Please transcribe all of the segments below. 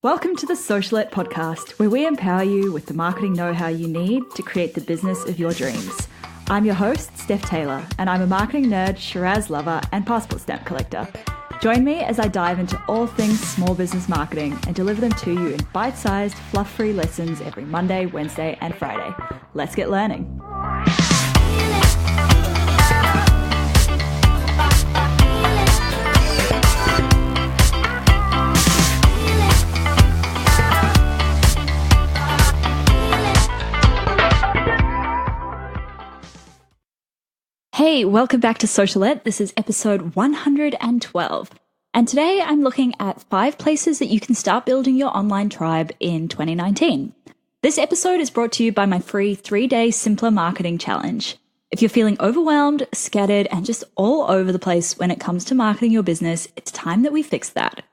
Welcome to the Socialette podcast, where we empower you with the marketing know-how you need to create the business of your dreams. I'm your host, Steph Taylor, and I'm a marketing nerd, Shiraz lover, and passport stamp collector. Join me as I dive into all things small business marketing and deliver them to you in bite-sized, fluff-free lessons every Monday, Wednesday, and Friday. Let's get learning. Hey, welcome back to Socialette. This is episode 112. And today I'm looking at 5 places that you can start building your online tribe in 2019. This episode is brought to you by my free 3-day Simpler Marketing Challenge. If you're feeling overwhelmed, scattered, and just all over the place when it comes to marketing your business, it's time that we fix that.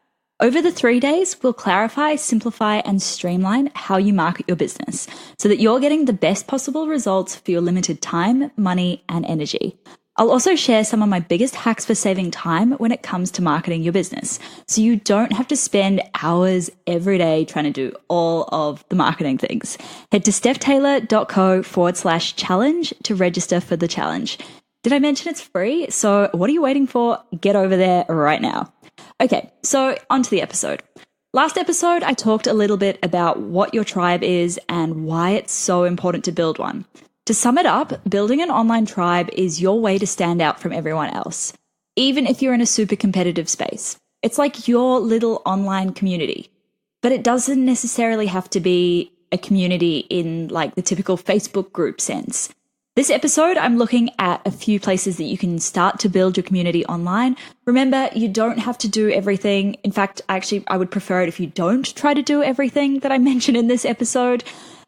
Over the 3 days, we'll clarify, simplify, and streamline how you market your business so that you're getting the best possible results for your limited time, money, and energy. I'll also share some of my biggest hacks for saving time when it comes to marketing your business, so you don't have to spend hours every day trying to do all of the marketing things. Head to stephtaylor.co/challenge to register for the challenge. Did I mention it's free? So what are you waiting for? Get over there right now. Okay, so onto the episode. Last episode, I talked a little bit about what your tribe is and why it's so important to build one. To sum it up, building an online tribe is your way to stand out from everyone else, even if you're in a super competitive space. It's like your little online community, but it doesn't necessarily have to be a community in like the typical Facebook group sense. This episode, I'm looking at a few places that you can start to build your community online. Remember, you don't have to do everything. In fact, I would prefer it if you don't try to do everything that I mentioned in this episode.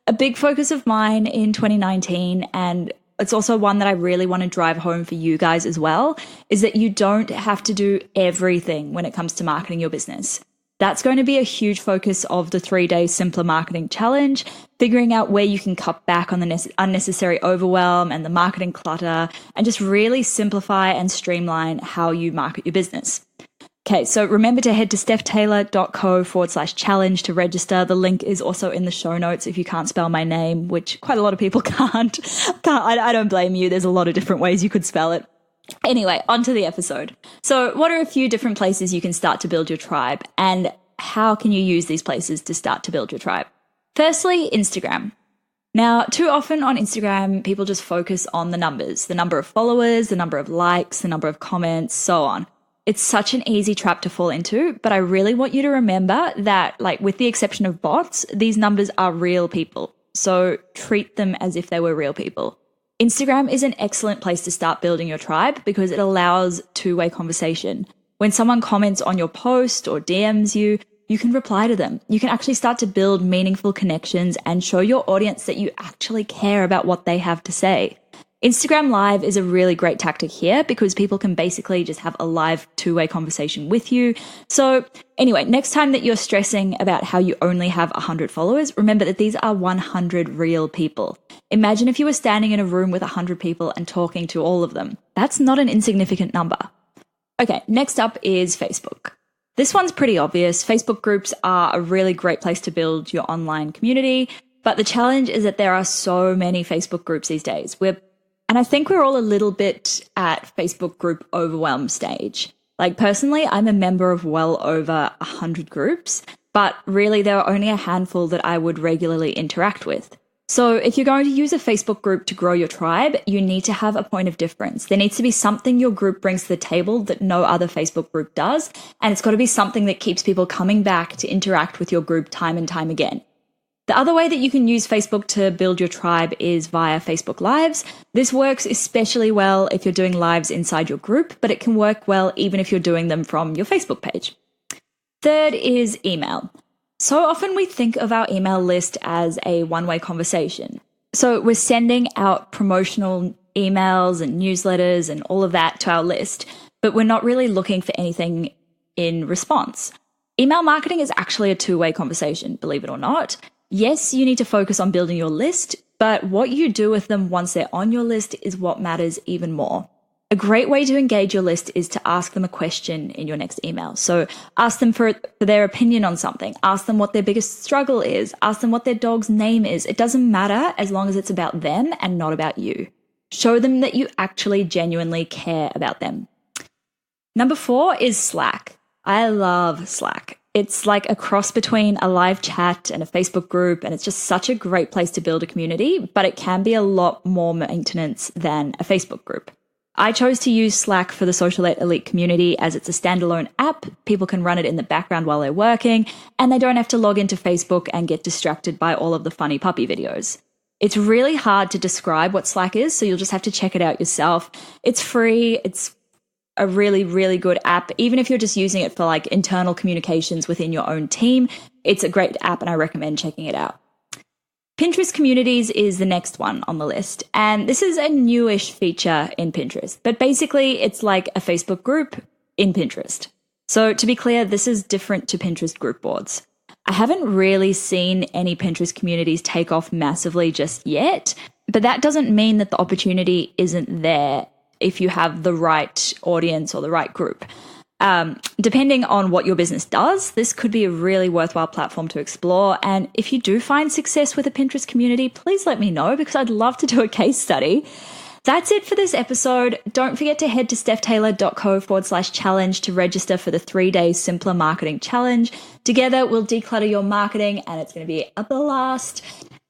A big focus of mine in 2019, and it's also one that I really want to drive home for you guys as well, is that you don't have to do everything when it comes to marketing your business. That's going to be a huge focus of the 3-day Simpler Marketing Challenge, figuring out where you can cut back on the unnecessary overwhelm and the marketing clutter, and just really simplify and streamline how you market your business. Okay, so remember to head to stephtaylor.co/challenge to register. The link is also in the show notes if you can't spell my name, which quite a lot of people can't. I don't blame you. There's a lot of different ways you could spell it. Anyway, on to the episode. So what are a few different places you can start to build your tribe, and how can you use these places to start to build your tribe? Firstly, Instagram. Now, too often on Instagram, people just focus on the numbers, the number of followers, the number of likes, the number of comments, so on. It's such an easy trap to fall into, but I really want you to remember that, like, with the exception of bots, these numbers are real people. So treat them as if they were real people. Instagram is an excellent place to start building your tribe because it allows two-way conversation. When someone comments on your post or DMs you, you can reply to them. You can actually start to build meaningful connections and show your audience that you actually care about what they have to say. Instagram Live is a really great tactic here because people can basically just have a live two-way conversation with you. So anyway, next time that you're stressing about how you only have 100 followers, remember that these are 100 real people. Imagine if you were standing in a room with 100 people and talking to all of them. That's not an insignificant number. Okay, next up is Facebook. This one's pretty obvious. Facebook groups are a really great place to build your online community, but the challenge is that there are so many Facebook groups these days. And I think we're all a little bit at Facebook group overwhelm stage. Like personally, I'm a member of well over 100 groups, but really there are only a handful that I would regularly interact with. So if you're going to use a Facebook group to grow your tribe, you need to have a point of difference. There needs to be something your group brings to the table that no other Facebook group does, and it's got to be something that keeps people coming back to interact with your group time and time again. The other way that you can use Facebook to build your tribe is via Facebook Lives. This works especially well if you're doing lives inside your group, but it can work well even if you're doing them from your Facebook page. Third is email. So often we think of our email list as a one-way conversation. So we're sending out promotional emails and newsletters and all of that to our list, but we're not really looking for anything in response. Email marketing is actually a two-way conversation, believe it or not. Yes, you need to focus on building your list, but what you do with them once they're on your list is what matters even more. A A great way to engage your list is to ask them a question in your next email. So ask them for their opinion on something. Ask them what their biggest struggle is. Ask them what their dog's name is. It doesn't matter as long as it's about them and not about you. Show them that you actually genuinely care about them. Number 4 is Slack. I love Slack. It's like a cross between a live chat and a Facebook group, and it's just such a great place to build a community, but it can be a lot more maintenance than a Facebook group. I chose to use Slack for the Socialite Elite community as it's a standalone app. People can run it in the background while they're working, and they don't have to log into Facebook and get distracted by all of the funny puppy videos. It's really hard to describe what Slack is, so you'll just have to check it out yourself. It's free. It's a really, really good app. Even if you're just using it for like internal communications within your own team, it's a great app and I recommend checking it out. Pinterest communities is the next one on the list. And this is a newish feature in Pinterest, but basically it's like a Facebook group in Pinterest. So to be clear, this is different to Pinterest group boards. I haven't really seen any Pinterest communities take off massively just yet, but that doesn't mean that the opportunity isn't there if you have the right audience or the right group. Depending on what your business does, this could be a really worthwhile platform to explore. And if you do find success with a Pinterest community, please let me know because I'd love to do a case study. That's it for this episode. Don't forget to head to stephtaylor.co/challenge to register for the 3-day Simpler Marketing Challenge. Together, we'll declutter your marketing and it's going to be a blast.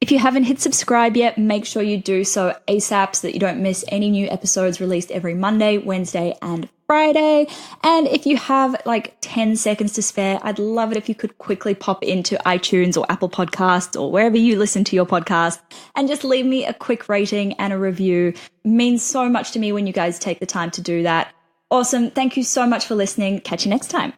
If you haven't hit subscribe yet, make sure you do so ASAP so that you don't miss any new episodes released every Monday, Wednesday, and Friday. And if you have like 10 seconds to spare, I'd love it if you could quickly pop into iTunes or Apple Podcasts or wherever you listen to your podcast and just leave me a quick rating and a review. It means so much to me when you guys take the time to do that. Awesome. Thank you so much for listening. Catch you next time.